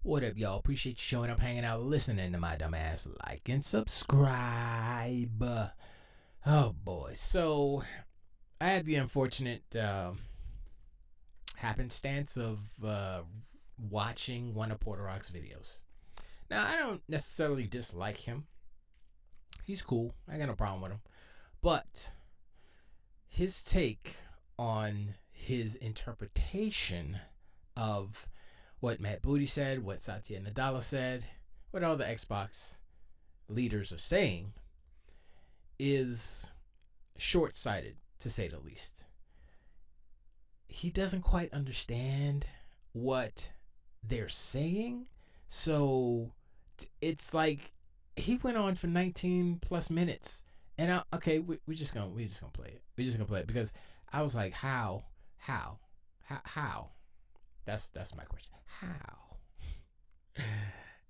What up, y'all? Appreciate you showing up, hanging out, listening to my dumb ass. Like and subscribe. Oh boy. So I had the unfortunate happenstance of watching one of Porter Rock's videos. Now I don't necessarily dislike him. He's cool. I got no problem with him. But his take on his interpretation of what Matt Booty said, what Satya Nadella said, what all the Xbox leaders are saying is short-sighted, to say the least. He doesn't quite understand what they're saying, so it's like he went on for 19 plus minutes, and we're just gonna play it. We're just gonna play it because I was like, how? That's my question. How?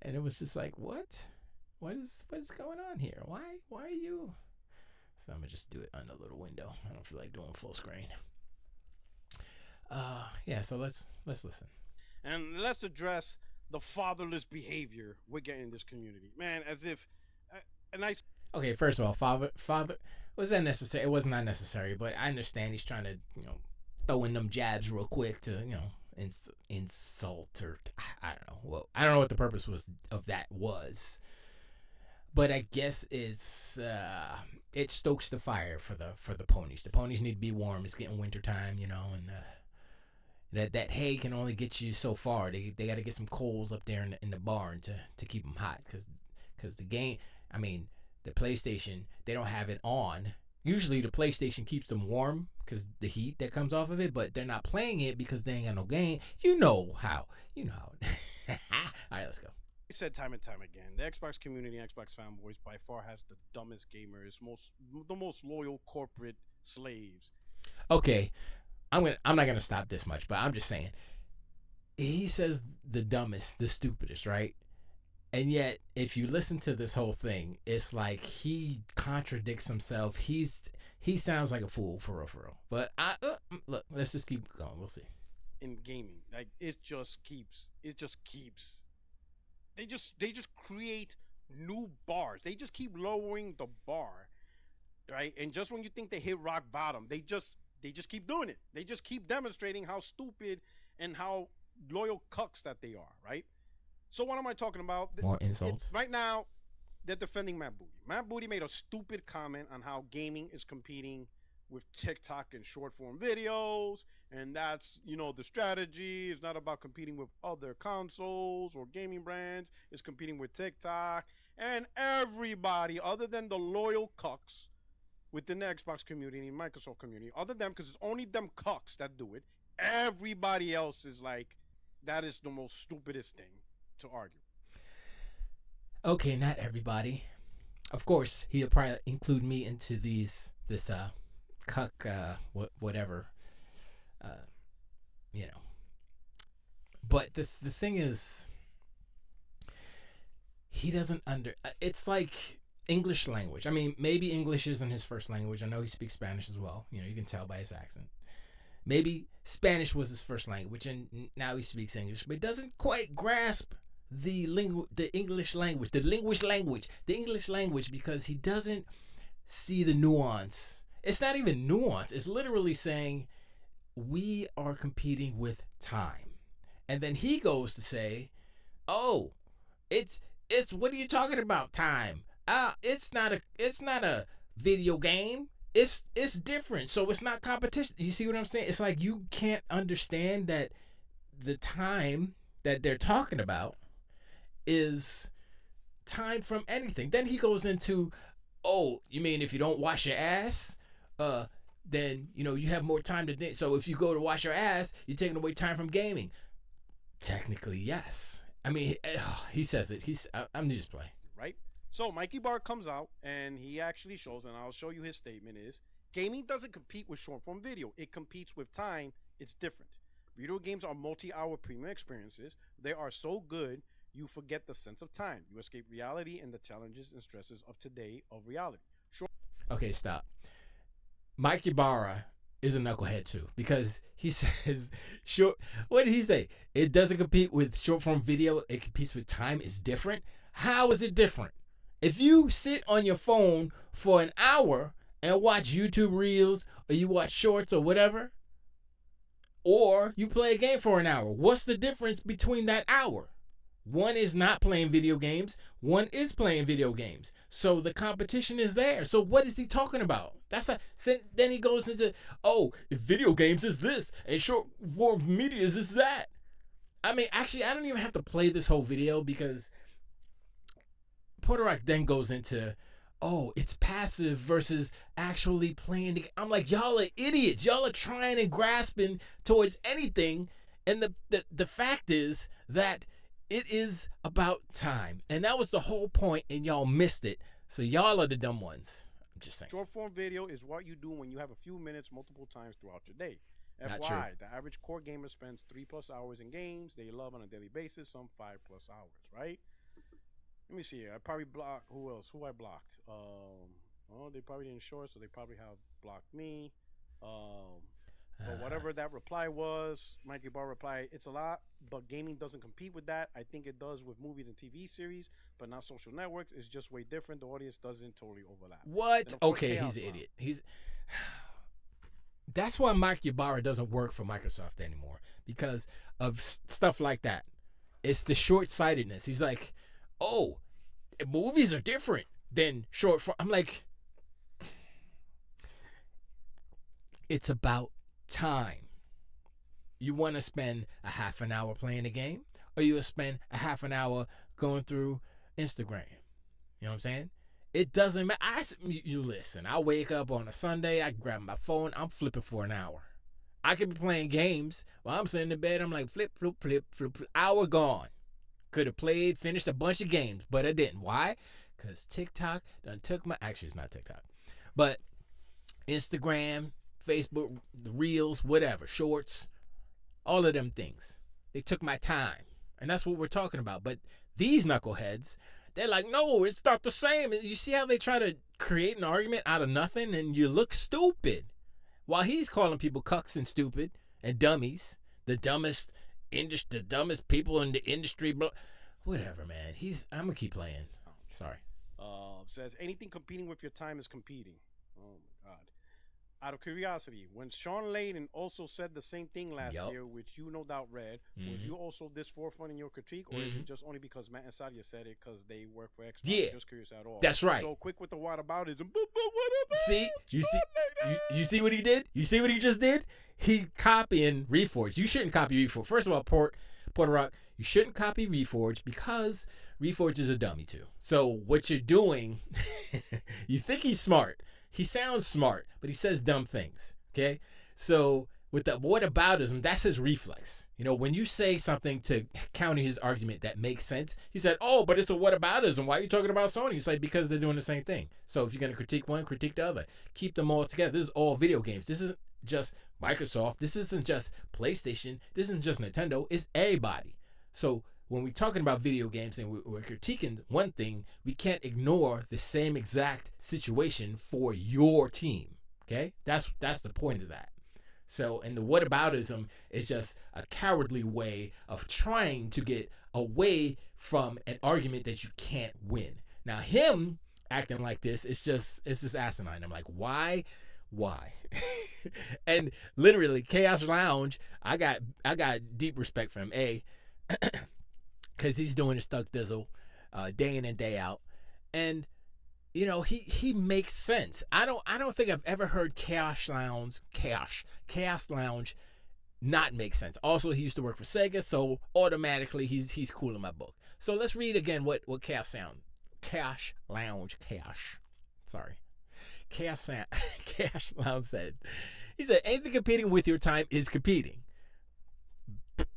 And it was just like, what is going on here? Why are you? So I'm gonna just do it on the little window. I don't feel like doing full screen. So let's listen. And let's address the fatherless behavior we're getting in this community, man. As if, Okay, first of all, father, was that necessary? It was not necessary, but I understand he's trying to, throw in them jabs real quick to, insult or I don't know. Well, I don't know what the purpose of that was, but I guess it stokes the fire for the ponies. The ponies need to be warm. It's getting winter time, and that hay can only get you so far. They got to get some coals up there in the barn to keep them hot because the game. I mean, the PlayStation, they don't have it on. Usually the PlayStation keeps them warm because the heat that comes off of it, but they're not playing it because they ain't got no game. You know how. All right, let's go. I said time and time again, the Xbox community, Xbox fanboys, by far has the dumbest gamers, the most loyal corporate slaves. Okay, I'm not gonna stop this much, but I'm just saying. He says the dumbest, the stupidest, right? And yet, if you listen to this whole thing, it's like he contradicts himself. He sounds like a fool for real. But look, let's just keep going. We'll see. In gaming, like it just keeps. They just create new bars. They just keep lowering the bar, right? And just when you think they hit rock bottom, they just keep doing it. They just keep demonstrating how stupid and how loyal cucks that they are, right? So what am I talking about? More insults. Right now, they're defending Matt Booty. Matt Booty made a stupid comment on how gaming is competing with TikTok and short form videos, and that's, the strategy is not about competing with other consoles or gaming brands. It's competing with TikTok, and everybody other than the loyal cucks within the Xbox community and Microsoft community, other than, because it's only them cucks that do it, everybody else is like, that is the most stupidest thing to argue. Okay, not everybody. Of course, he'll probably include me into this cuck whatever. But the thing is, he doesn't it's like English language. I mean, maybe English isn't his first language. I know he speaks Spanish as well. You can tell by his accent. Maybe Spanish was his first language, and now he speaks English, but he doesn't quite grasp the English language, the English language, because he doesn't see the nuance. It's not even nuance. It's literally saying we are competing with time, and then he goes to say, "Oh, it's what are you talking about? Time? It's not a video game. It's different. So it's not competition." You see what I'm saying? It's like you can't understand that the time that they're talking about is time from anything. Then he goes into, "Oh, you mean if you don't wash your ass, then you have more time to think. So if you go to wash your ass, you're taking away time from gaming." Technically, yes. I mean, he says it. I'm just playing. Right? So Mikey Bar comes out and he actually shows, and I'll show you his statement is, gaming doesn't compete with short form video. It competes with time. It's different. Video games are multi-hour premium experiences. They are so good, you forget the sense of time. You escape reality and the challenges and stresses of today of reality. Okay, stop. Mike Ibarra is a knucklehead too, because he says short. What did he say? It doesn't compete with short form video. It competes with time. It's different. How is it different? If you sit on your phone for an hour and watch YouTube Reels, or you watch shorts or whatever, or you play a game for an hour, what's the difference between that hour? One is not playing video games. One is playing video games. So the competition is there. So what is he talking about? Then he goes into, oh, if video games is this and short form media is that. I mean, actually, I don't even have to play this whole video, because Puerto Rock then goes into, oh, it's passive versus actually playing the game. I'm like, y'all are idiots. Y'all are trying and grasping towards anything. And the fact is that it is about time. And that was the whole point, and y'all missed it. So y'all are the dumb ones. I'm just saying. Short form video is what you do when you have a few minutes multiple times throughout your day. Not FYI, true. the average core gamer spends 3+ hours in games they love on a daily basis, some 5+ hours, right? Let me see here. I probably blocked, who else? Who I blocked? Well, they probably didn't show it, so they probably have blocked me. But whatever that reply was, Mikey Bar reply, it's a lot, but gaming doesn't compete with that. I think it does with movies and TV series, but not social networks. It's just way different. The audience doesn't totally overlap. What? Okay, he's an idiot. That's why Mike Ybarra doesn't work for Microsoft anymore, because of stuff like that. It's the short-sightedness. He's like, oh, movies are different than short form. I'm like, it's about time. You want to spend a half an hour playing a game, or you will spend a half an hour going through Instagram? You know what I'm saying? It doesn't matter. You listen, I wake up on a Sunday, I grab my phone, I'm flipping for an hour. I could be playing games while I'm sitting in bed. I'm like, flip, flip, flip, flip, flip. Hour gone. Could have played, finished a bunch of games, but I didn't. Why? Because TikTok done took my, actually it's not TikTok, but Instagram, Facebook, the Reels, whatever, Shorts, all of them things. They took my time. And that's what we're talking about. But these knuckleheads, they're like, no, it's not the same. And you see how they try to create an argument out of nothing, and you look stupid. While he's calling people cucks and stupid and dummies, the dumbest people in the industry. Whatever, man. I'm going to keep playing. Sorry. Says, anything competing with your time is competing. Oh, my God. Out of curiosity, when Sean Layden also said the same thing last year, which you no doubt read, was you also this forefront in your critique, or is it just only because Matt and Sadia said it because they work for Xbox? Yeah, just curious at all. That's right. So quick with the whataboutism. But what about see, you see what he did? You see what he just did? He copying Reforged. You shouldn't copy Reforged. First of all, Puerto Rock, you shouldn't copy Reforged, because Reforged is a dummy too. So what you're doing, you think he's smart. He sounds smart, but he says dumb things, okay? So with the whataboutism, that's his reflex. You know, when you say something to counter his argument that makes sense, he said, oh, but it's a whataboutism. Why are you talking about Sony? It's like, because they're doing the same thing. So if you're going to critique one, critique the other. Keep them all together. This is all video games. This isn't just Microsoft. This isn't just PlayStation. This isn't just Nintendo. It's everybody. So when we're talking about video games and we're critiquing one thing, we can't ignore the same exact situation for your team. Okay? That's the point of that. So, and the whataboutism is just a cowardly way of trying to get away from an argument that you can't win. Now, him acting like this, it's just asinine. I'm like, why? And literally, Chaos Lounge, I got deep respect for him. Because he's doing his stuck dizzle day in and day out, and you know he makes sense. I don't think I've ever heard Chaos Lounge not make sense. Also, he used to work for Sega, so automatically he's cool in my book. So let's read again what Chaos Lounge said. He said, anything competing with your time is competing.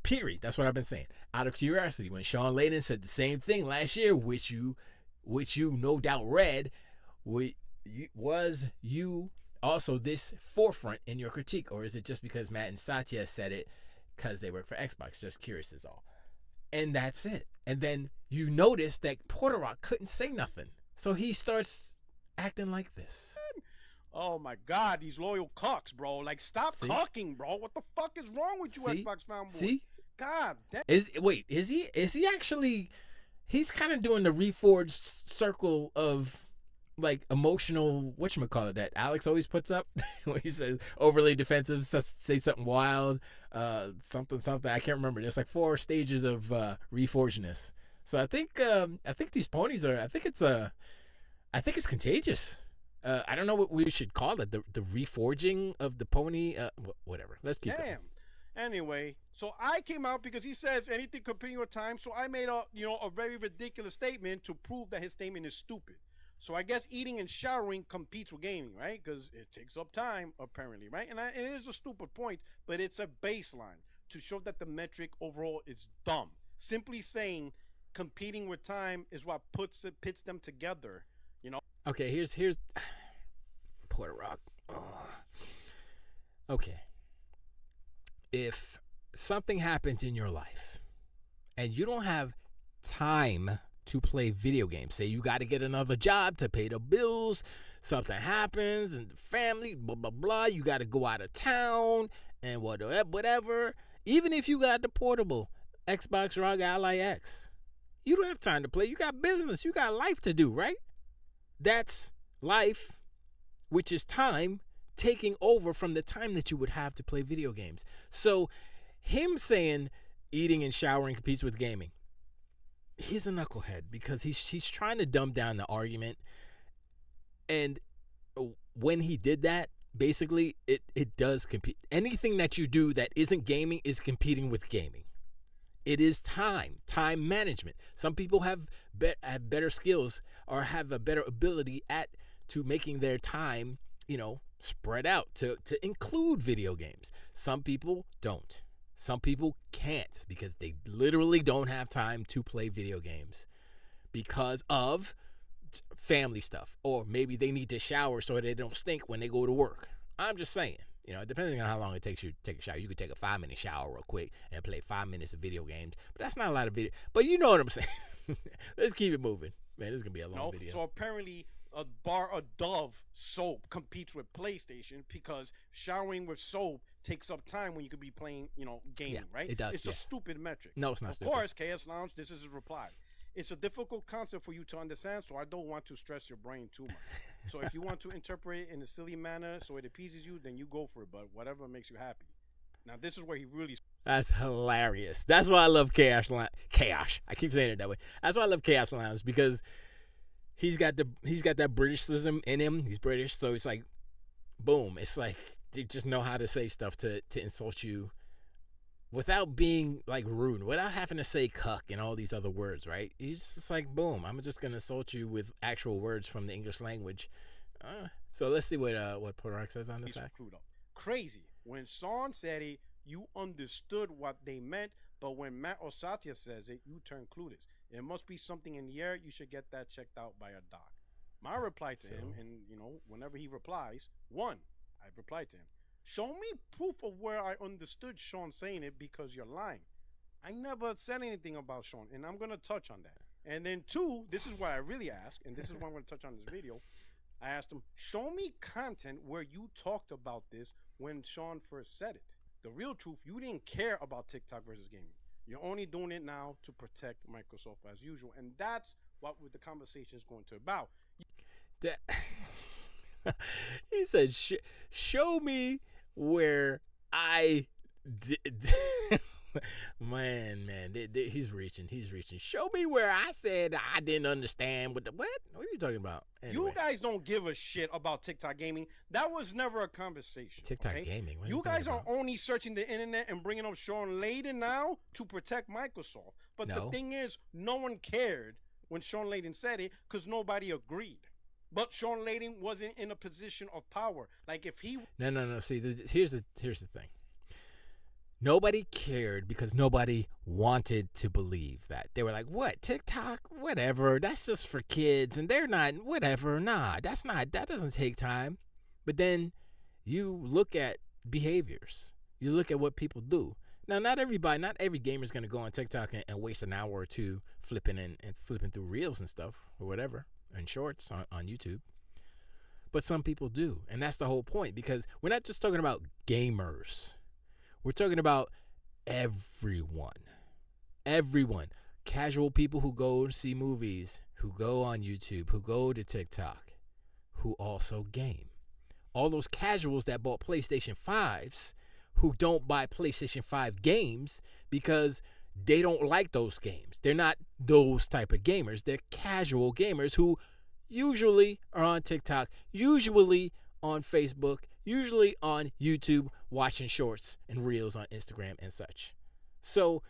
Period. That's what I've been saying. Out of curiosity, when Sean Layden said the same thing last year, which you no doubt read, was you also this forefront in your critique, or is it just because Matt and Satya said it because they work for Xbox? Just curious is all. And that's it. And then you notice that Puerto Rock couldn't say nothing, so he starts acting like this. Oh my God, these loyal cucks, bro. Like, stop See, cucking, bro. What the fuck is wrong with you, see, Xbox fanboys? see. God damn. Is he actually? He's kind of doing the reforged circle of like emotional whatchamacallit that Alex always puts up when he says overly defensive, say something wild, something. I can't remember. There's like 4 stages of reforgedness. So I think these ponies are. I think it's contagious. I don't know what we should call it. The reforging of the pony. Whatever. Let's keep going. Anyway, so I came out because he says anything competing with time. So I made a very ridiculous statement to prove that his statement is stupid. So I guess eating and showering competes with gaming, right? Because it takes up time, apparently, right? And it is a stupid point, but it's a baseline to show that the metric overall is dumb. Simply saying competing with time is what pits them together. Okay, here's Porter Rock. Oh. Okay. If something happens in your life and you don't have time to play video games, say you got to get another job to pay the bills, something happens and the family, blah, blah, blah, you got to go out of town and whatever, even if you got the portable Xbox ROG Ally X, you don't have time to play. You got business. You got life to do, right? That's life, which is time taking over from the time that you would have to play video games. So him saying eating and showering competes with gaming, he's a knucklehead because he's trying to dumb down the argument. And when he did that, basically it does compete. Anything that you do that isn't gaming is competing with gaming. It is time management. Some people have better skills or have a better ability to making their time, spread out to include video games. Some people don't. Some people can't because they literally don't have time to play video games because of family stuff, or maybe they need to shower so they don't stink when they go to work. I'm just saying, depending on how long it takes you to take a shower, you could take a 5-minute shower real quick and play 5 minutes of video games, but that's not a lot of video. But you know what I'm saying. Let's keep it moving. Man, this is going to be a long video. So apparently a bar of Dove soap competes with PlayStation because showering with soap takes up time when you could be playing, gaming, right? It does. It's a stupid metric. No, it's not stupid. Of course, KS Lounge, this is his reply. It's a difficult concept for you to understand, so I don't want to stress your brain too much. So if you want to interpret it in a silly manner so it appeases you, then you go for it, but whatever makes you happy. Now, this is where he really... That's hilarious. That's why I love Chaos. I keep saying it that way. That's why I love Chaos Lounge, because he's got that Britishism in him. He's British, so it's like, boom. It's like they just know how to say stuff to insult you without being like rude, without having to say cuck and all these other words, right? He's just like, boom, I'm just gonna insult you with actual words from the English language. So let's see what Podorak says on this side. Crazy. When Sean said it, you understood what they meant, but when Matt or Satya says it, you turn clueless. There must be something in the air. You should get that checked out by a doc. My reply to him, and whenever he replies, I've replied to him. Show me proof of where I understood Sean saying it, because you're lying. I never said anything about Sean, and I'm going to touch on that. And then 2, this is why I really asked, and this is why I'm going to touch on this video. I asked him, show me content where you talked about this when Sean first said it. The real truth, you didn't care about TikTok versus gaming. You're only doing it now to protect Microsoft as usual, and that's what the conversation is going to about. He said, show me where I did. man, he's reaching. Show me where I said I didn't understand. What are you talking about? Anyway. You guys don't give a shit about TikTok gaming. That was never a conversation. TikTok gaming? What you guys are only searching the internet and bringing up Sean Layden now to protect Microsoft. But the thing is, no one cared when Sean Layden said it because nobody agreed. But Sean Layden wasn't in a position of power. Like if he... No. See, here's the thing. Nobody cared because nobody wanted to believe that. They were like, what, TikTok? Whatever. That's just for kids. And they're not, whatever. Nah, that doesn't take time. But then you look at behaviors. You look at what people do. Now, not every gamer is going to go on TikTok and waste an hour or two flipping through reels and stuff or whatever, and shorts on YouTube. but some people do. And that's the whole point, because we're not just talking about gamers. We're talking about everyone. Everyone. Casual people who go and see movies, who go on YouTube, who go to TikTok, who also game. All those casuals that bought PlayStation 5s who don't buy PlayStation 5 games because they don't like those games. They're not those type of gamers. They're casual gamers who usually are on TikTok, usually on Facebook, usually on YouTube, watching shorts and reels on Instagram and such. So,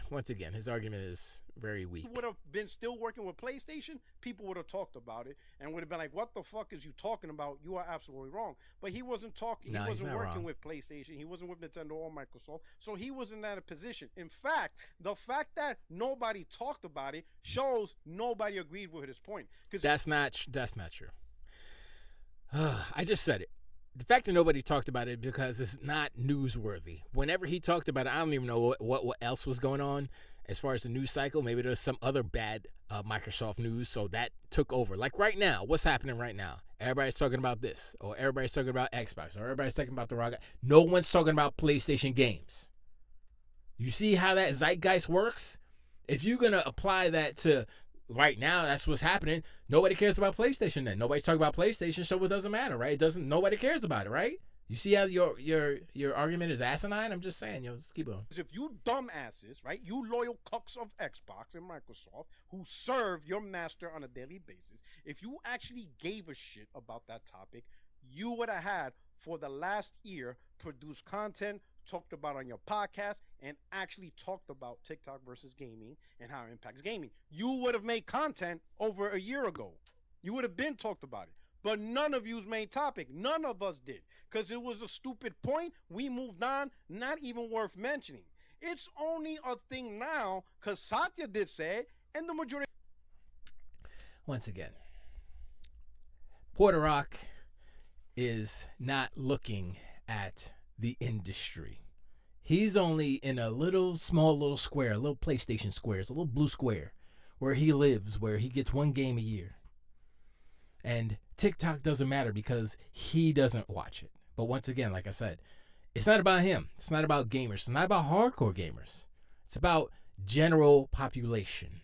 once again, his argument is very weak. He would have been still working with PlayStation, people would have talked about it and would have been like, what the fuck is you talking about? You are absolutely wrong. But he wasn't talking. No, he wasn't working wrong with PlayStation. He wasn't with Nintendo or Microsoft. So he was in that position. In fact, the fact that nobody talked about it shows nobody agreed with his point. That's not true. I just said it. The fact that nobody talked about it because it's not newsworthy. Whenever he talked about it, I don't even know what else was going on as far as the news cycle. Maybe there's some other bad Microsoft news, so that took over. Like right now, what's happening right now? Everybody's talking about this, or everybody's talking about Xbox, or everybody's talking about the rock. No one's talking about PlayStation games. You see how that zeitgeist works? If you're going to apply that to right now, that's what's happening. Nobody cares about PlayStation then. Nobody's talking about PlayStation, so it doesn't matter, right? Nobody cares about it, right? You see how your argument is asinine? I'm just saying, let's keep on. If you dumbasses, right, you loyal cucks of Xbox and Microsoft who serve your master on a daily basis, if you actually gave a shit about that topic, you would have had for the last year produced content, talked about on your podcast, and actually talked about TikTok versus gaming and how it impacts gaming. You would have made content over a year ago. You would have been talked about it. But none of you's main topic. None of us did. Because it was a stupid point. We moved on. Not even worth mentioning. It's only a thing now because Satya did say it, and the majority. Once again, Puerto Rock is not looking at the industry. He's only in a small little square, a little PlayStation square, it's a little blue square where he lives, where he gets one game a year. And TikTok doesn't matter because he doesn't watch it. But once again, like I said, it's not about him. It's not about gamers. It's not about hardcore gamers. It's about general population.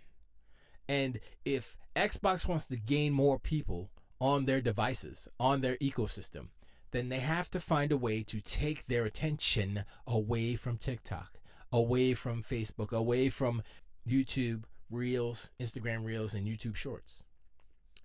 And if Xbox wants to gain more people on their devices, on their ecosystem, then they have to find a way to take their attention away from TikTok, away from Facebook, away from YouTube Reels, Instagram Reels, and YouTube Shorts.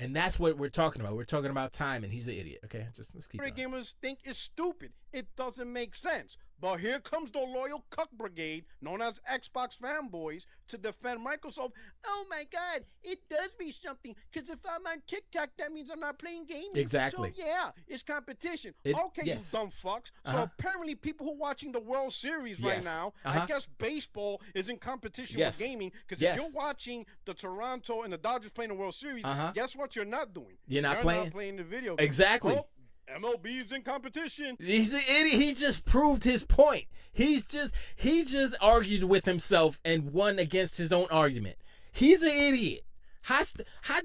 And that's what we're talking about. We're talking about time, and he's an idiot. Okay, let's keep going. Gamers think it's stupid. It doesn't make sense. But here comes the loyal cuck brigade, known as Xbox fanboys, to defend Microsoft. Oh my God, it does mean something. Because if I'm on TikTok, that means I'm not playing games. Exactly. So yeah, it's competition. Okay, yes. You dumb fucks. So apparently people who are watching the World Series right now, I guess baseball is in competition with gaming. Because if you're watching the Toronto and the Dodgers playing the World Series, guess what you're not doing? You're not playing the video game. Exactly. Oh, MLB's in competition. He's an idiot. He just proved his point. He just argued with himself and won against his own argument. He's an idiot. How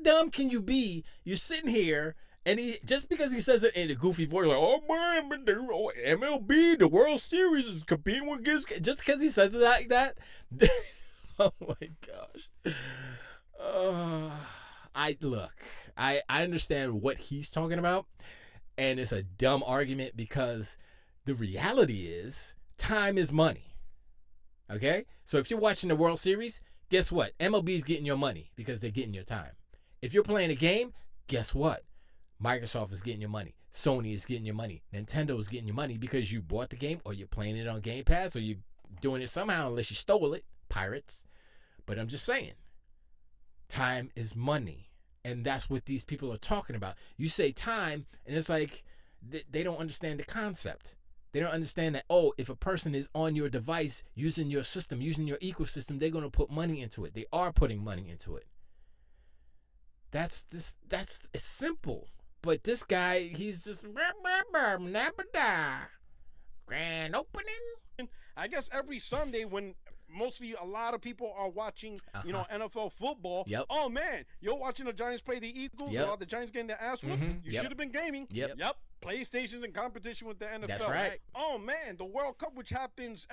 dumb can you be? You're sitting here, and just because he says it in a goofy voice, like, oh man, MLB, the World Series is competing against. Just because he says it like that. Oh my gosh. I understand what he's talking about. And it's a dumb argument because the reality is time is money. Okay? So if you're watching the World Series, guess what? MLB is getting your money because they're getting your time. If you're playing a game, guess what? Microsoft is getting your money. Sony is getting your money. Nintendo is getting your money because you bought the game or you're playing it on Game Pass or you're doing it somehow unless you stole it. Pirates. But I'm just saying, time is money. And that's what these people are talking about. You say time, and it's like they don't understand the concept. They don't understand that, if a person is on your device, using your system, using your ecosystem, they're going to put money into it. They are putting money into it. That's it's simple. But this guy, he's just grand opening. I guess every Sunday when mostly a lot of people are watching, you know, NFL football. Yep. Oh man, you're watching the Giants play the Eagles. Yep. While the Giants getting their ass whooped. You should have been gaming. Yep. PlayStation's in competition with the NFL. That's right. Oh man, the World Cup, which happens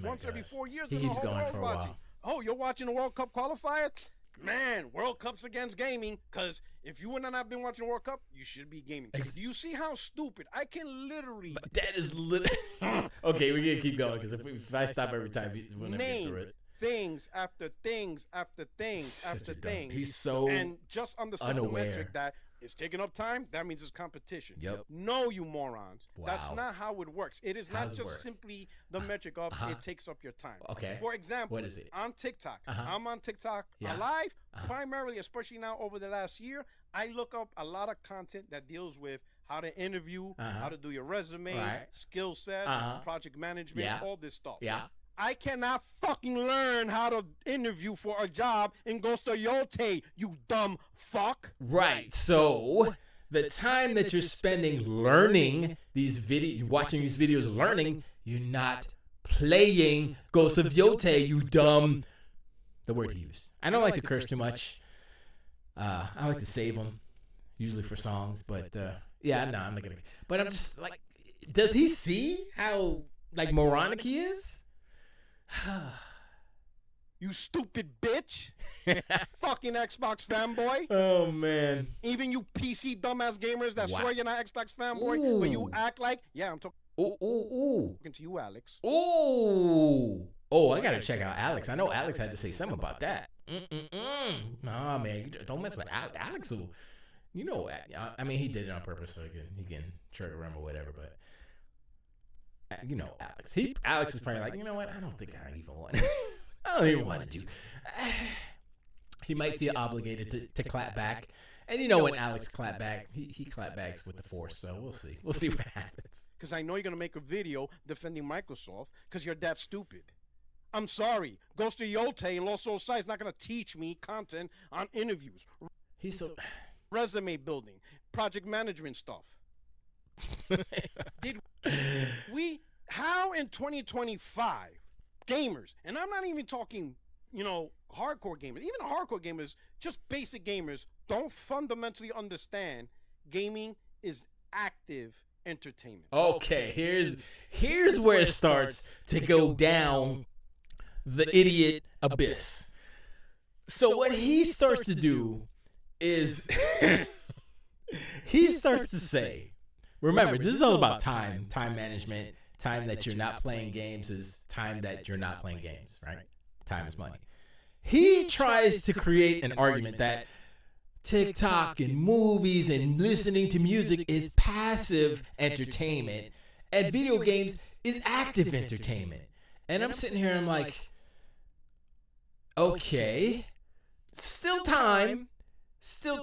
once every 4 years, He and the keeps whole going world's for a watching. while. Oh, you're watching the World Cup qualifiers? Man, World Cup's against gaming, because if you wouldn't have been watching the World Cup, you should be gaming. Do you see how stupid? I can literally... But that is literally... Okay, we're going to keep going, because if I stop every time, we'll never get through it. Things after things after things after things. He's so and just understand the unaware. metric that it's taking up time, that means it's competition. Yep. No, you morons. Wow. That's not how it works. It is How not does it just work? simply the metric of it takes up your time. Okay. For example, What is it? on TikTok, Uh-huh. I'm on TikTok Yeah. live, primarily, especially now over the last year. I look up a lot of content that deals with how to interview, how to do your resume, Right. skill sets, project management, Yeah. all this stuff. Yeah. I cannot fucking learn how to interview for a job in Ghost Yote, you dumb fuck. Right. So the time that you're spending learning these videos, watching these videos, learning, you're not playing Ghost of Yote, you dumb. The word he used. I don't like to curse too much. I like to save them, usually for songs. But yeah, no, I'm not gonna. But I'm just like, does he see how like moronic he is? You stupid bitch. Fucking Xbox fanboy. Oh man. Even you PC dumbass gamers that swear you're not Xbox fanboy, Ooh. but you act like, yeah, I'm talking Ooh. to you, Alex. Ooh. Oh, I gotta check out Alex. I know Alex had to say something about that. Nah, man, don't mess with Alex. Alex will, you know, I mean, he did it on purpose so he can trigger him or whatever. But you know, Alex is probably like, you know what? I don't think I even want. I don't even want to do. He might feel obligated to clap back, and you know when Alex clap back, he clap backs with the force. So we'll see. We'll see what happens. Because I know you're gonna make a video defending Microsoft because you're that stupid. I'm sorry, Ghost of Yote and Lost Soul Side is not gonna teach me content on interviews, He's so resume building, project management stuff. Did we? How in 2025 gamers, and I'm not even talking, you know, hardcore gamers, even hardcore gamers, just basic gamers, don't fundamentally understand gaming is active entertainment. okay. Here's where it starts to go down the idiot abyss. So what he starts to do is he starts to say, remember, this is all about time management. Time that you're not playing games is time that you're not playing games, right? Time is money. He tries to create an argument that TikTok and movies and listening to music is passive entertainment and video games is active entertainment. And I'm sitting here and I'm like, okay, still time to,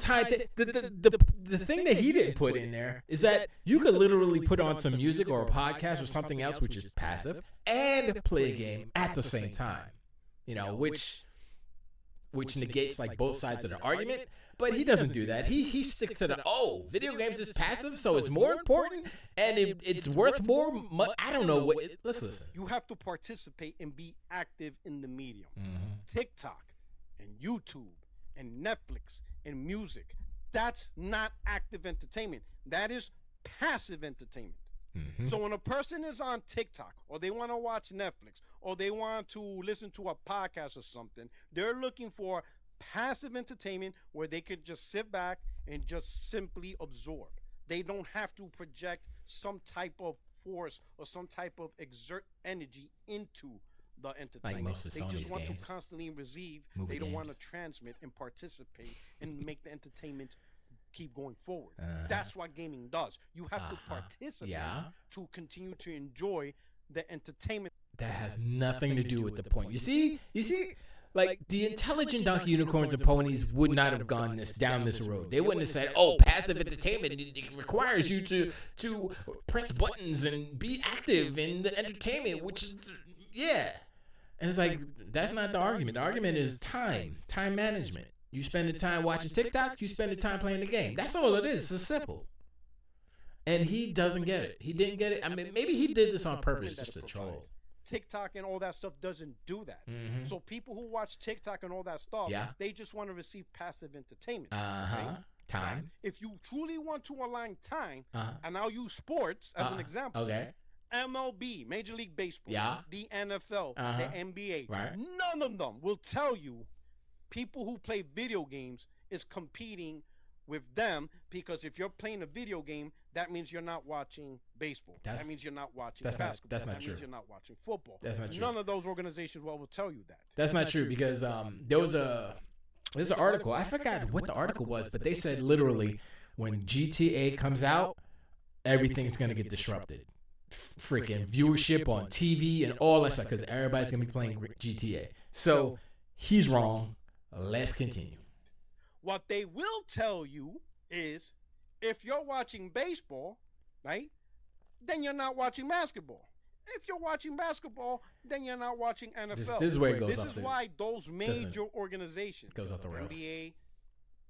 the thing that he didn't put in there is that you could literally put on some music or a podcast or something else which is passive and play a game at the same time, you know, which negates like both sides of the argument. But he doesn't do that. He sticks to the, video games is passive, so it's more important and it's worth more money. I don't know what. Let's listen. You have to participate and be active in the medium. Mm-hmm. TikTok and YouTube and Netflix and music, that's not active entertainment. That is passive entertainment. Mm-hmm. So when a person is on TikTok or they want to watch Netflix or they want to listen to a podcast or something, they're looking for passive entertainment where they could just sit back and just simply absorb. They don't have to project some type of force or some type of exert energy into the entertainment. Like most of they Sony's just want games. to constantly receive. Movie They don't want to games. transmit and participate and make the entertainment keep going forward. That's what gaming does. You have to participate to continue to enjoy the entertainment. That has nothing to do with the point. You see, like the intelligent donkey unicorns and ponies would not have gone down this road. They wouldn't have said, "Oh, passive entertainment it requires you to press buttons and be active in the entertainment," which is And it's like that's not the argument. The argument is time management. You spend the time watching TikTok, you spend the time playing the game. That's all it is. It's simple. And he doesn't get it. He didn't get it. I mean, maybe he did this on purpose just to troll. TikTok and all that stuff doesn't do that. So people who watch TikTok and all that stuff, they just want to receive passive entertainment. Okay? Time. If you truly want to align time, and I'll use sports as an example. Okay. MLB, Major League Baseball, the NFL, the NBA, none of them will tell you people who play video games is competing with them, because if you're playing a video game, that means you're not watching baseball. That means you're not watching basketball. That's not that true. means you're not watching football. That's not true. None of those organizations will tell you that. That's not true, because there's an article. I forgot what the article was, but they said literally when GTA comes out, everything's gonna get disrupted. Freaking viewership on TV and all that stuff, because everybody's gonna be playing GTA. So he's wrong. Let's continue. What they will tell you is, if you're watching baseball, right, then you're not watching basketball. If you're watching basketball, then you're not watching NFL. This is where it goes. This is why those major organizations, goes off the rails. NBA,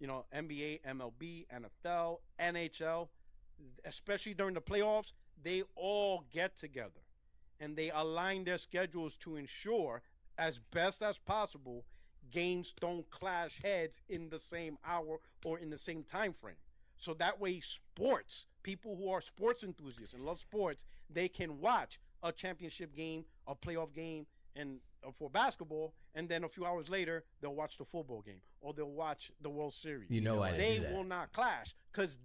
NBA, MLB, NFL, NHL, especially during the playoffs, they all get together and they align their schedules to ensure, as best as possible, games don't clash heads in the same hour or in the same time frame. So that way, people who are sports enthusiasts and love sports, they can watch a championship game, a playoff game, and for basketball, and then a few hours later, they'll watch the football game or they'll watch the World Series. Why they will not clash, because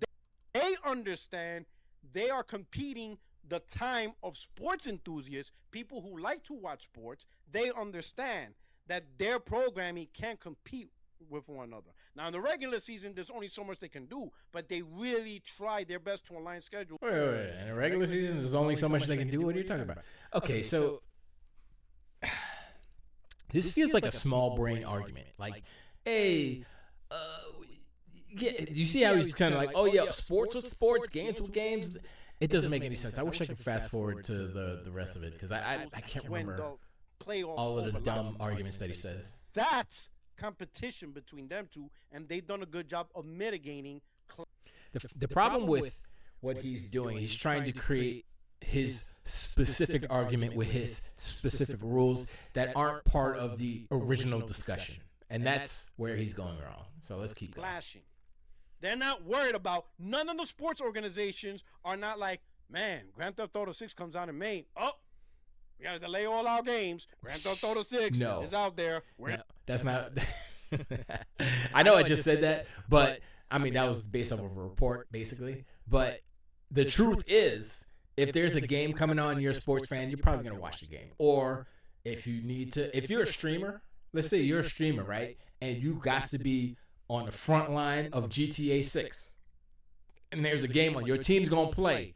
they understand they are competing the time of sports enthusiasts, people who like to watch sports. They understand that their programming can't compete with one another. Now, in the regular season, there's only so much they can do, but they really try their best to align schedule. Wait. In the regular season, there's only so much they can do? What are you talking about? Okay, so this feels like a small brain argument. Like, hey, you see how he's kind of like, oh yeah, sports with sports, games with games. It doesn't make any sense. I wish I could fast forward to the rest of it, because I can't remember all of the dumb arguments that he says. That's competition between them two, and they've done a good job of mitigating. The problem with what he's doing, he's trying to create his specific argument with his specific rules that aren't part of the original discussion, and that's where he's going wrong. So let's keep going. Flashing. They're not worried about, none of the sports organizations are not like, man, Grand Theft Auto 6 comes out in May. Oh, we got to delay all our games. Grand Theft Auto 6 is out there. No, that's not. I know I just said that, but I mean, that was based off of a report, basically. But the truth is, if there's a game coming on, you're a sports fan, you're probably going to watch the game. Or if you're a streamer, let's say you're a streamer, right? And you got to be on the front line of GTA 6. And there's a game on, your team's going to play,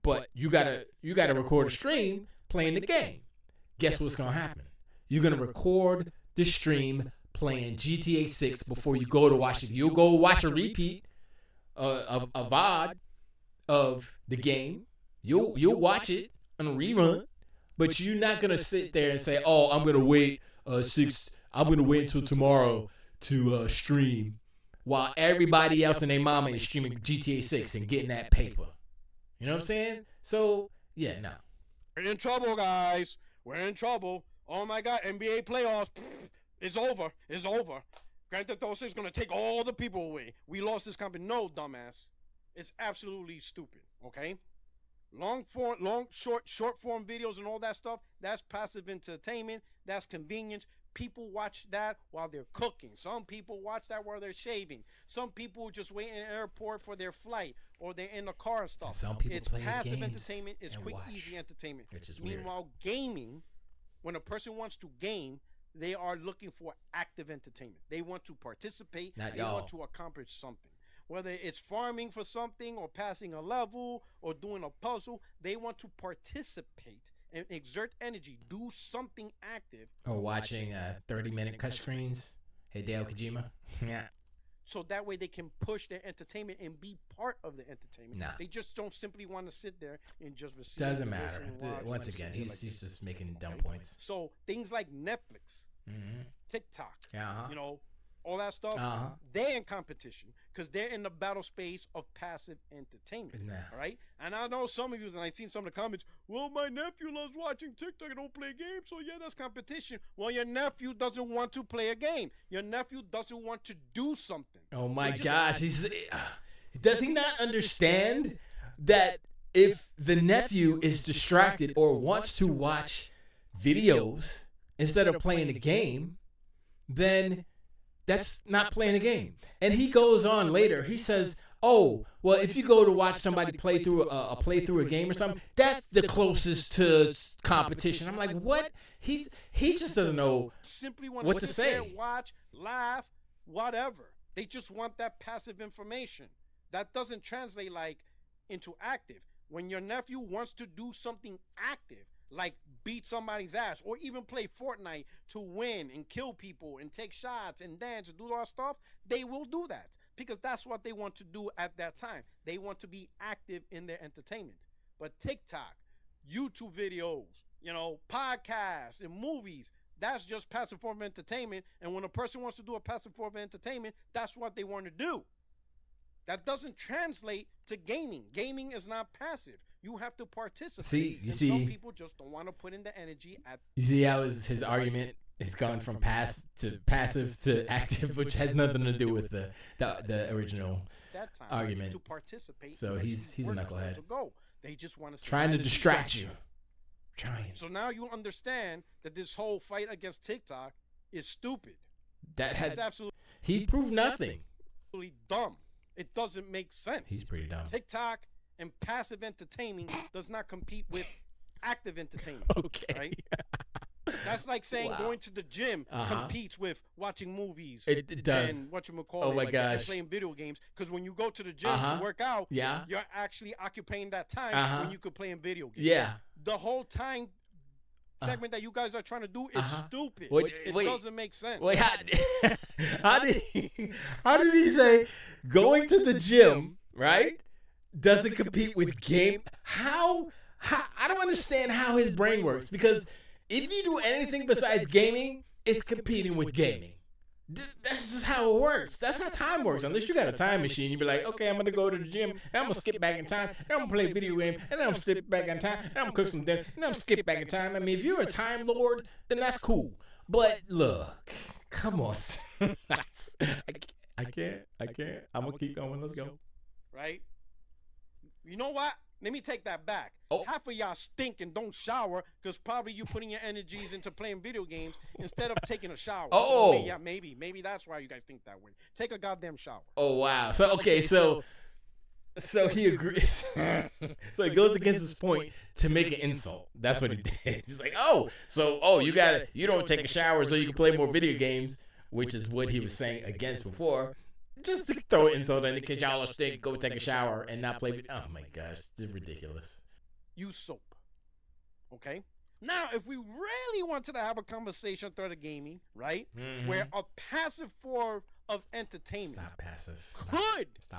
but you gotta record a stream playing the game. Guess what's going to happen? You're going to record the stream playing GTA 6 before you go to watch it. You'll go watch a repeat, a VOD of the game. You'll watch it on a rerun, but you're not going to sit there and say, oh, I'm going to wait until tomorrow to stream, while everybody else and their mama is streaming GTA 6 and getting that paper. You know what I'm saying? So, yeah, no. We're in trouble, guys. We're in trouble. Oh, my God. NBA playoffs. It's over. It's over. Grand Theft Auto 6 is going to take all the people away. We lost this company. No, dumbass. It's absolutely stupid, okay? Short form videos and all that stuff, that's passive entertainment. That's convenience. People watch that while they're cooking. Some people watch that while they're shaving. Some people just wait in the airport for their flight, or they're in the car and stuff. And some people it's passive entertainment. It's quick, easy entertainment. Meanwhile, gaming, when a person wants to game, they are looking for active entertainment. They want to participate. They want to accomplish something. Whether it's farming for something or passing a level or doing a puzzle, they want to participate and exert energy, do something active. Or watching 30-minute cut screens. Hideo Kojima. Yeah. So that way they can push their entertainment and be part of the entertainment. Nah. They just don't simply want to sit there and just receive. Doesn't matter. Once again, he's just making dumb points. So things like Netflix, TikTok, all that stuff, Uh-huh. they're in competition because they're in the battle space of passive entertainment. Nah. All right. And I know some of you, and I've seen some of the comments, well, my nephew loves watching TikTok and don't play games, so yeah, that's competition. Well, your nephew doesn't want to play a game. Your nephew doesn't want to do something. Oh my gosh, does he not understand that if the nephew is distracted or wants to watch videos instead of playing a game, then that's not playing a game. And he goes on later, he says, oh, well, if you go to watch somebody play through a game or something, that's the closest to competition. I'm like, what? He just doesn't know Simply want what to to sit there, say. watch, laugh, whatever. They just want that passive information. That doesn't translate like into active. When your nephew wants to do something active, like beat somebody's ass or even play Fortnite to win and kill people and take shots and dance and do all that stuff, they will do that because that's what they want to do at that time. They want to be active in their entertainment. But TikTok, YouTube videos, podcasts and movies, that's just passive form of entertainment. And when a person wants to do a passive form of entertainment, that's what they want to do. That doesn't translate to gaming. Gaming is not passive. You have to participate. Some people just don't want to put in the energy. You see how his argument has gone from passive to active, which has nothing to do with the original argument. To participate. So he's a knucklehead. To go. They just want to trying to distract you. So now you understand that this whole fight against TikTok is stupid. That's absolutely. He proved nothing. Absolutely dumb. It doesn't make sense. He's pretty dumb. TikTok and passive entertainment does not compete with active entertainment. Okay. Right? That's like saying going to the gym competes with watching movies. It does. And whatchamacallit, oh my gosh. Playing video games. Because when you go to the gym to work out, you're actually occupying that time when you could play in video games. Yeah. The whole time segment that you guys are trying to do is stupid. It doesn't make sense. Wait, how did he say going to the gym, right, doesn't compete with game? How I don't understand how his brain works, because if you do anything besides gaming, it's competing with gaming. That's just how it works. That's how time works. Unless you got a time machine, you be like, okay, I'm going to go to the gym, and I'm going to skip back in time, and I'm going to play a video game, and then I'm going to skip back in time, and I'm going to cook some dinner, and then I'm going to skip back in time. I mean, if you're a time lord, then that's cool. But look, come on. I can't. I'm going to keep going. Let's go. Right? You know what? Let me take that back. Half of y'all stink and don't shower because probably you putting your energies into playing video games instead of taking a shower. So, yeah, maybe that's why you guys think that way. Take a goddamn shower. Oh wow. So okay, so he agrees. So he goes against his point to make an insult. That's what he did. He's like, you don't take a shower so you can play more video games, which is what he was saying against before. Just to throw an insult in it because y'all are stink, go take a shower and not play. Oh my gosh, it's ridiculous. Use soap. Okay? Now, if we really wanted to have a conversation through the gaming, right? Mm-hmm. Where a passive form of entertainment could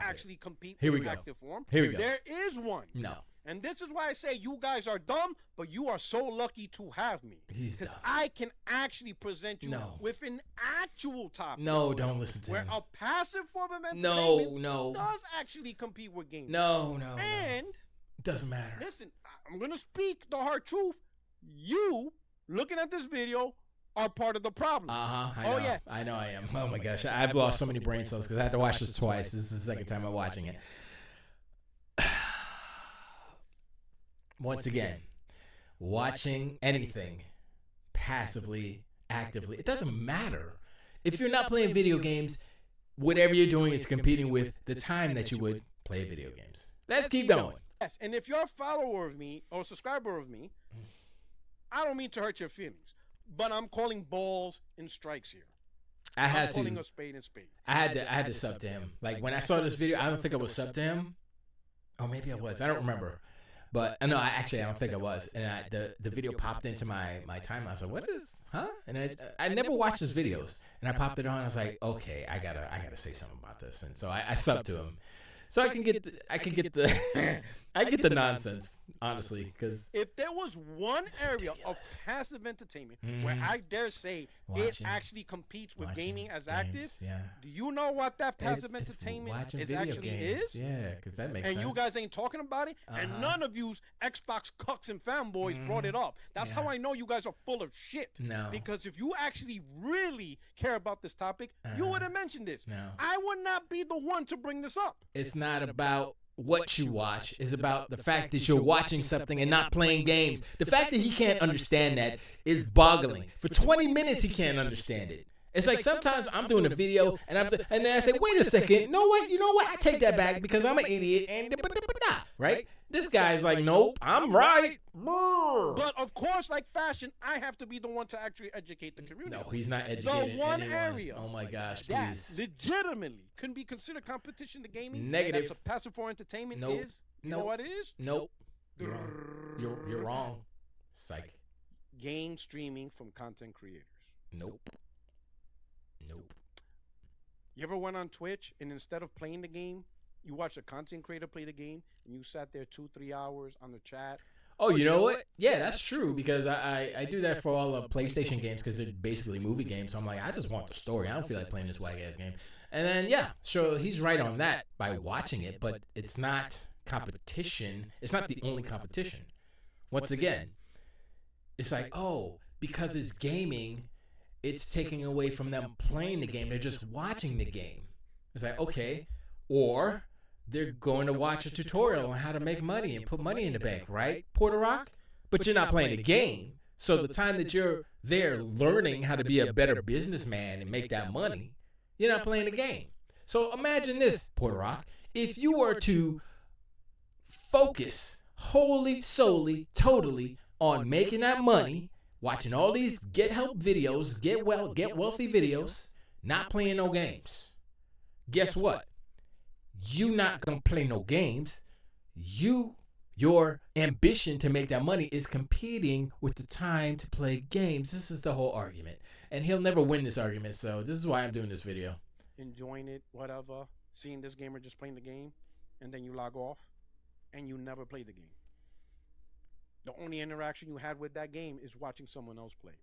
actually compete with an active form. Here we go. There is one. No. And this is why I say you guys are dumb, but you are so lucky to have me. Because I can actually present you with an actual topic. No, don't listen to him. Where a passive form of entertainment no. does actually compete with gaming. No. And it doesn't matter. Listen, I'm going to speak the hard truth. You, looking at this video, are part of the problem. I know I am. Oh my gosh, I've lost so many brain cells because I had to watch this twice. This is the second time I'm watching it. Once again, watching anything passively, actively, it doesn't matter. If you're not playing video games, whatever you're doing is competing with the time that you would play video games. Let's keep going. Yes, and if you're a follower of me or a subscriber of me, I don't mean to hurt your feelings, but I'm calling balls and strikes here. I'm calling a spade and spade. I had to sub to him. Like when I saw this video, I don't think I was sub to him. Or maybe I was. I don't remember. But no, I don't think I was. And the video popped into my timeline. I was like, "What is? Huh?" And I never watched his videos. And I popped it on. I was like, "Okay, I gotta say something about this." And so I subbed to him. So I can get the I get the nonsense, honestly, because if there was one area ridiculous. of passive entertainment where I dare say it actually competes with gaming as active, do you know what that passive entertainment is actually is? Yeah, because that makes and sense. you guys ain't talking about it, and none of you Xbox cucks and fanboys brought it up. That's how I know you guys are full of shit. No. Because if you actually really care about this topic, you would have mentioned this. No. I would not be the one to bring this up. It's not about what you watch. It's about the fact that you're watching something and not playing games. The fact that he can't understand that is boggling. For 20 minutes, he can't understand it. It's like sometimes I'm doing a video and and then I say, wait a second, you know what? I take that back because I'm an idiot and right? This guy's like, nope, I'm right. But of course, like fashion, I have to be the one to actually educate the community. No, he's not educating the one anyone. area. Oh my gosh, that please. legitimately couldn't be considered competition to gaming. Negative. That's a passive for entertainment. Nope. You know what it is? Nope. You're wrong. Psych. Game streaming from content creators. Nope. You ever went on Twitch and instead of playing the game, you watched a content creator play the game and you sat there 2-3 hours on the chat? Oh, you know what? Yeah, that's true because I do that for all the PlayStation games because they're basically movie games. So I'm like, I just want the story. I don't feel like playing this wag ass game. And then yeah, sure, he's right on that by watching it, but it's not competition. It's not the only competition. Once again, it's like, oh, because it's gaming, it's taking away from them playing the game. They're just watching the game. It's like, okay, or they're going to watch a tutorial on how to make money and put money in the bank, right, Porter Rock? But you're not playing the game. So the time that you're there learning how to be a better businessman and make that money, you're not playing the game. So imagine this, Porter Rock. If you were to focus wholly, solely, totally on making that money, watching all these get help videos, get wealthy videos, not playing no games, guess what? You not gonna play no games. Your ambition to make that money is competing with the time to play games. This is the whole argument. And he'll never win this argument, so this is why I'm doing this video. Enjoying it, whatever, seeing this gamer just playing the game, and then you log off, and you never play the game. The only interaction you had with that game is watching someone else play.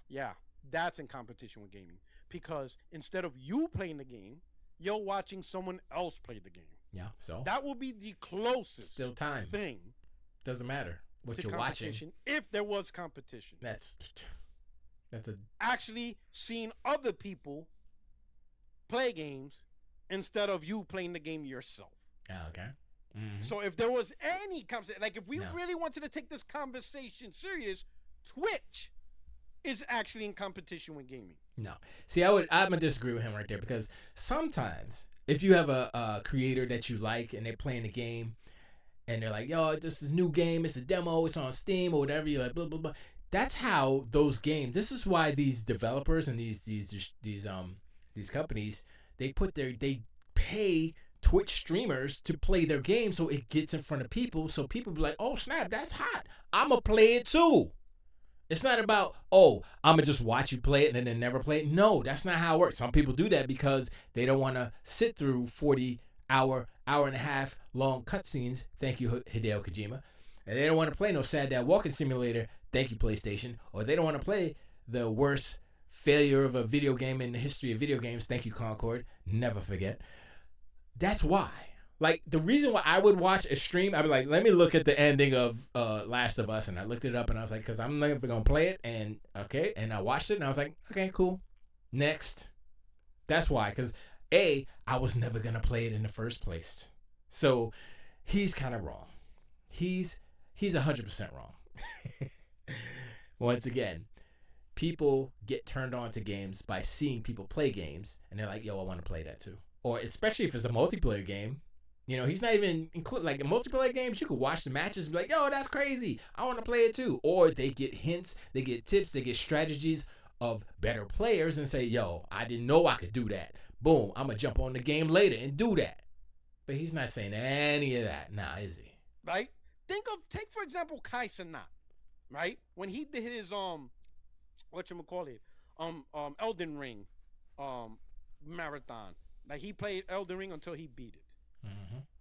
Yeah, that's in competition with gaming. Because instead of you playing the game, you're watching someone else play the game. Yeah, so that will be the closest still time thing. Doesn't matter what you're watching. If there was competition, that's a actually seeing other people play games instead of you playing the game yourself. Oh, okay. Mm-hmm. So if there was any conversation, like if we really wanted to take this conversation serious, Twitch is actually in competition with gaming. No. See, I'm gonna disagree with him right there because sometimes if you have a creator that you like and they're playing the game and they're like, yo, this is a new game, it's a demo, it's on Steam or whatever, you're like, blah blah blah. That's how those games. This is why these developers and these companies they pay Twitch streamers to play their game so it gets in front of people, so people be like, oh snap, that's hot, I'ma play it too. It's not about, oh, I'ma just watch you play it and then never play it. No, that's not how it works. Some people do that because they don't want to sit through 40-hour, hour and a half long cutscenes. Thank you, Hideo Kojima. And they don't want to play no Sad Dad Walking Simulator. Thank you, PlayStation. Or they don't want to play the worst failure of a video game in the history of video games. Thank you, Concord. Never forget. That's why. Like, the reason why I would watch a stream, I'd be like, let me look at the ending of Last of Us. And I looked it up and I was like, because I'm never going to play it. And, okay. And I watched it and I was like, okay, cool. Next. That's why. Because, I was never going to play it in the first place. So, he's kind of wrong. He's 100% wrong. Once again, people get turned on to games by seeing people play games. And they're like, yo, I want to play that too. Or especially if it's a multiplayer game. You know, he's not even included. Like in multiplayer games, you could watch the matches and be like, yo, that's crazy, I want to play it too. Or they get hints, they get tips, they get strategies of better players and say, yo, I didn't know I could do that. Boom, I'm going to jump on the game later and do that. But he's not saying any of that. Nah, is he? Right? Take for example, Kai Cenat, right? When he did his, whatchamacallit, Elden Ring, marathon. Like he played Elden Ring until he beat it.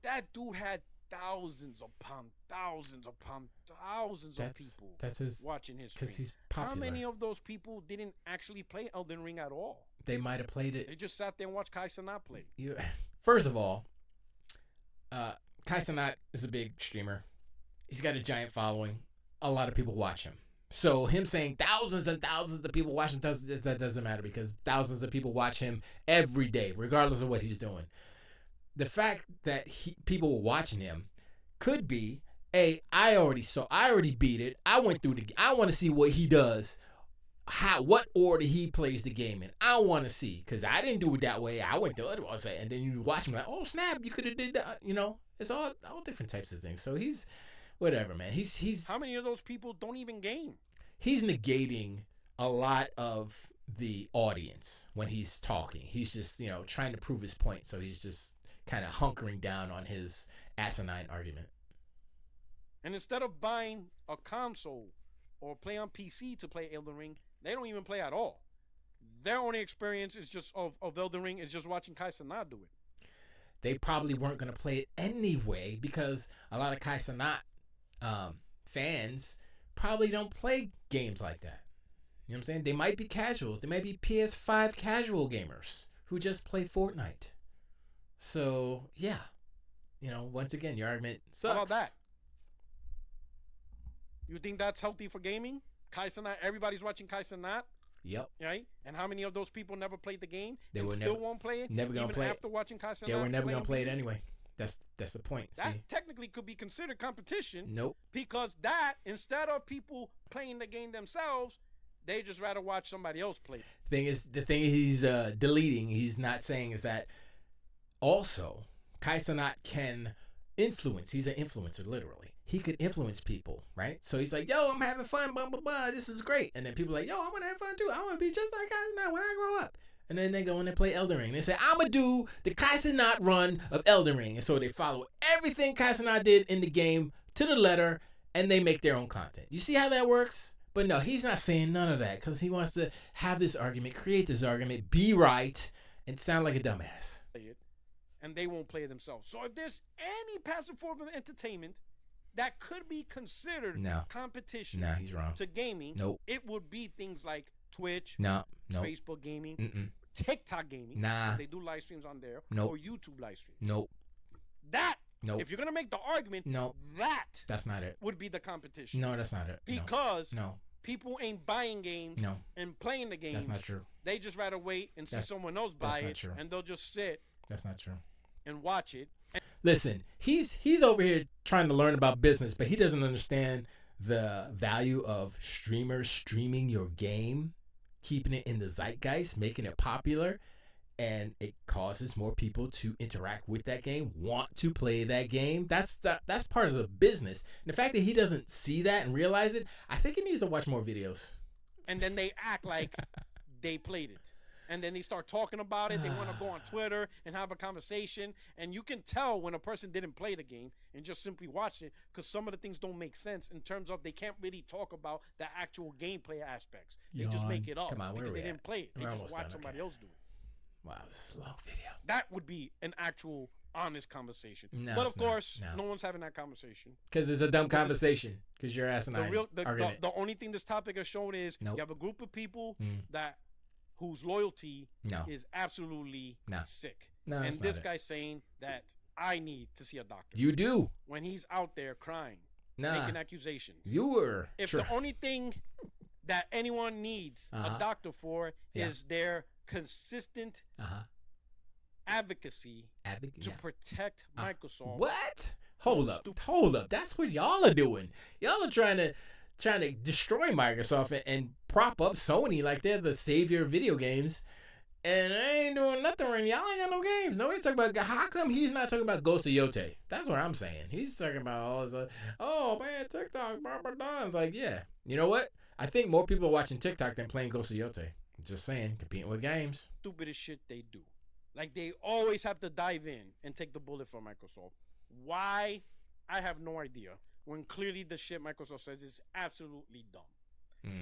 That dude had thousands upon thousands upon thousands of people That's his watching his because stream. he's popular. How many of those people didn't actually play Elden Ring at all? They might have played They it. just sat there and watched Kai Cenat play. First of all, Kai Cenat is a big streamer. He's got a giant following. A lot of people watch him. So him saying thousands and thousands of people watch him, that doesn't matter because thousands of people watch him every day, regardless of what he's doing. The fact that people were watching him could be, I already beat it. I went through I want to see what he does, what order he plays the game in. I want to see because I didn't do it that way. I went the other way, and then you watch him like, oh snap, you could have did that. It's all different types of things. So he's whatever, man. He's How many of those people don't even game? He's negating a lot of the audience when he's talking. He's just trying to prove his point. So he's just kind of hunkering down on his asinine argument. And instead of buying a console or play on PC to play Elden Ring, they don't even play at all. Their only experience is just of Elden Ring is just watching Kai Cenat do it. They probably weren't going to play it anyway because a lot of Kai Cenat fans probably don't play games like that. You know what I'm saying? They might be casuals. They might be PS5 casual gamers who just play Fortnite. So, yeah. Once again, your argument sucks. How about that? You think that's healthy for gaming? Kai Cenat, everybody's watching Kai Cenat. Yep. Right? And how many of those people never played the game? They won't play it? Never gonna play after watching Kai Cenat? They were never gonna play it anyway. That's the point. That technically could be considered competition. Nope. Because that, instead of people playing the game themselves, they just rather watch somebody else play. The thing he's deleting, he's not saying is that also Kai Cenat can influence. He's an influencer, literally. He could influence people, right? So he's like, yo, I'm having fun, blah, blah, blah. This is great. And then people are like, yo, I want to have fun too. I want to be just like Kai Cenat when I grow up. And then they go and they play Elden Ring. They say, I'm going to do the Kai Cenat run of Elden Ring. And so they follow everything Kai Cenat did in the game to the letter, and they make their own content. You see how that works? But no, he's not saying none of that because he wants to have this argument, create this argument, be right, and sound like a dumbass. And they won't play it themselves. So if there's any passive form of entertainment that could be considered competition he's wrong. to gaming, Nope. It would be things like Twitch, Facebook gaming, TikTok gaming. They do live streams on there. Or YouTube live streams. If you're going to make the argument, that's not it. Would be the competition. No, that's not it. Because people ain't buying games and playing the games. That's not true. They just rather wait and see someone else buy it, and they'll just sit. That's not true. And watch it. Listen, he's over here trying to learn about business, but he doesn't understand the value of streamers streaming your game, keeping it in the zeitgeist, making it popular, and it causes more people to interact with that game, want to play that game. That's part of the business. And the fact that he doesn't see that and realize it, I think he needs to watch more videos. And then they act like they played it. And then they start talking about it. They want to go on Twitter and have a conversation. And you can tell when a person didn't play the game and just simply watched it because some of the things don't make sense in terms of they can't really talk about the actual gameplay aspects. They just make it up because they didn't play it. They just watch somebody else do it. Wow, this is a long video. That would be an actual honest conversation. But of course, no one's having that conversation. Because it's a dumb conversation. Because you're asking the only thing this topic has shown is you have a group of people that whose loyalty is absolutely sick. And this guy's saying that I need to see a doctor. You do. When he's out there crying, making accusations. If the only thing that anyone needs a doctor for is their consistent advocacy to protect Microsoft. What? Hold up. That's what y'all are doing. Y'all are trying to destroy Microsoft and prop up Sony like they're the savior of video games. And they ain't doing nothing right. Y'all ain't got no games. Nobody talking about. How come he's not talking about Ghost of Yote? That's what I'm saying. He's talking about all this. Oh man, TikTok, blah blah blah. It's like, yeah. You know what? I think more people are watching TikTok than playing Ghost of Yote. Just saying, competing with games. Stupidest shit they do. Like they always have to dive in and take the bullet for Microsoft. Why? I have no idea. When clearly the shit Microsoft says is absolutely dumb.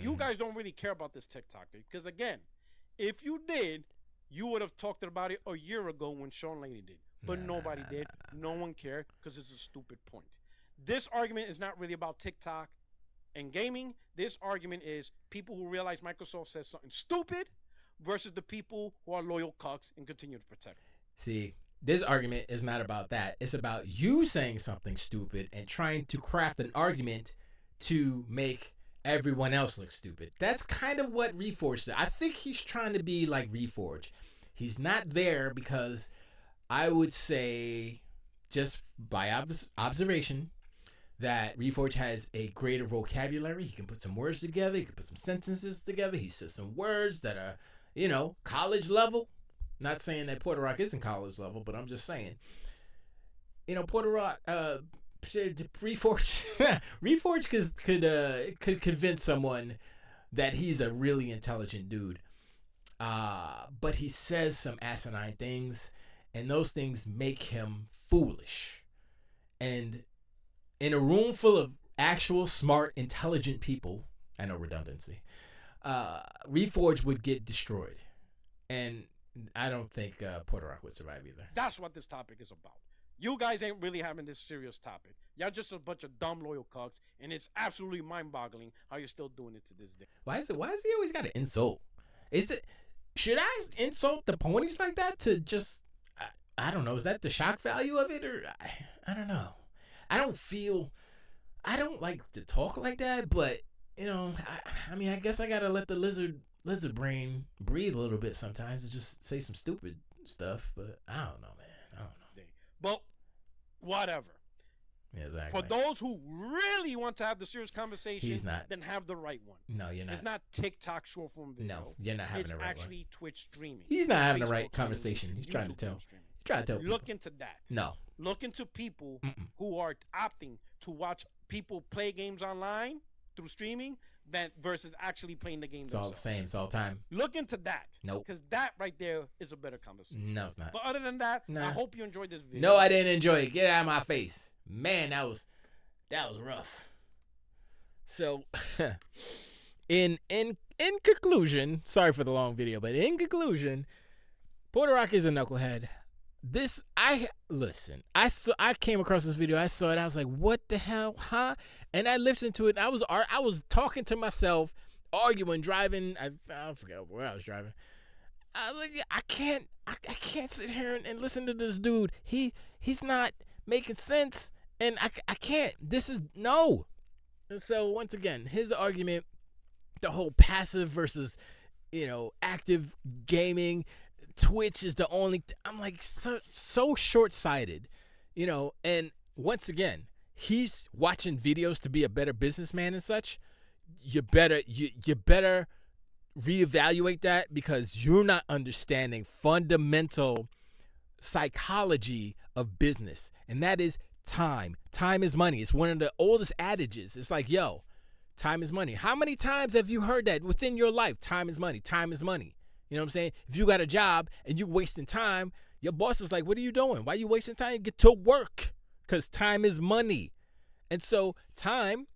You guys don't really care about this TikTok thing. Because again, if you did, you would have talked about it a year ago when Sean Laney did. but nobody did. No one cared because it's a stupid point. This argument is not really about TikTok and gaming. This argument is people who realize Microsoft says something stupid versus the people who are loyal cucks and continue to protect it. See, this argument is not about that. It's about you saying something stupid and trying to craft an argument to make everyone else look stupid. That's kind of what Reforge did. I think he's trying to be like Reforge. He's not there because I would say, just by observation, that Reforge has a greater vocabulary. He can put some words together. He can put some sentences together. He says some words that are, college level. Not saying that Porter Rock isn't college level, but I'm just saying, Porter Rock, Reforge, Reforge could convince someone that he's a really intelligent dude. But he says some asinine things, and those things make him foolish. And in a room full of actual smart, intelligent people, I know redundancy, Reforge would get destroyed. And I don't think Porter Rock would survive either. That's what this topic is about. You guys ain't really having this serious topic. Y'all just a bunch of dumb loyal cucks, and it's absolutely mind-boggling how you're still doing it to this day. Why is he always got to insult? Should I insult the ponies like that to just, I don't know, is that the shock value of it, or I don't know. I don't like to talk like that, but I guess I gotta let the lizard brain breathe a little bit sometimes and just say some stupid stuff, but I don't know, man. I don't know. But whatever. Yeah, exactly. For those who really want to have the serious conversation, He's not. Then have the right one. No, you're not. It's not TikTok short form video. No, you're not having the right one. It's actually Twitch streaming. He's not having the Facebook right conversation. He's trying to tell. Look into that. No. Look into people who are opting to watch people play games online through streaming versus actually playing the game It's themselves. all the same. It's all time. Look into that. Nope. Because that right there is a better conversation. No, it's not. But other than that, Nah. I hope you enjoyed this video. No, I didn't enjoy it. Get out of my face. Man, that was rough. So, in conclusion, sorry for the long video, but in conclusion, Porter Rock is a knucklehead. I came across this video. I saw it. I was like, what the hell, huh? And I listened to it. And I was talking to myself, arguing, driving. I forgot where I was driving. I was like, I can't sit here and listen to this dude. He's not making sense, and I can't. This is no. And so once again, his argument, the whole passive versus active gaming. Twitch is the only I'm like so short-sighted, and once again, he's watching videos to be a better businessman and such. You better reevaluate that, because you're not understanding fundamental psychology of business, and that is time. Time is money. It's one of the oldest adages. It's like, yo, time is money. How many times have you heard that within your life? Time is money. Time is money. You know what I'm saying? If you got a job and you're wasting time, your boss is like, what are you doing? Why are you wasting time? Get to work, because time is money. And so time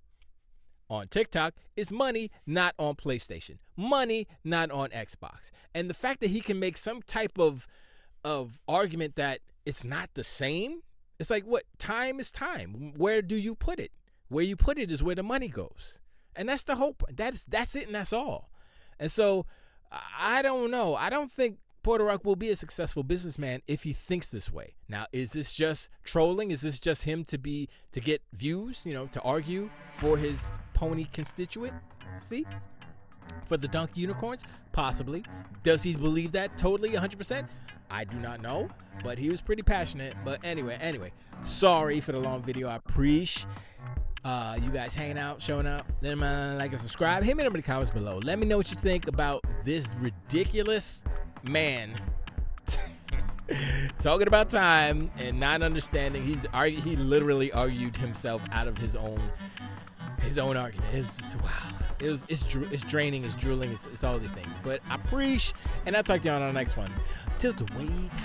on TikTok is money, not on PlayStation. Money, not on Xbox. And the fact that he can make some type of argument that it's not the same, it's like, what? Time is time. Where do you put it? Where you put it is where the money goes. And that's the whole point. That's it, and that's all. And so I don't know. I don't think Porter Rock will be a successful businessman if he thinks this way. Now, is this just trolling? Is this just him to get views, to argue for his pony constituent? See? For the dunk unicorns? Possibly. Does he believe that totally 100%? I do not know, but he was pretty passionate. But anyway, sorry for the long video. I appreciate you guys hanging out, showing up. Then like and subscribe. Hit me up in the comments below. Let me know what you think about this ridiculous man talking about time and not understanding. He literally argued himself out of his own argument. It's just, wow. It's draining. It's drooling. It's all the things. But I appreciate, and I'll talk to you on the next one. Till the way time.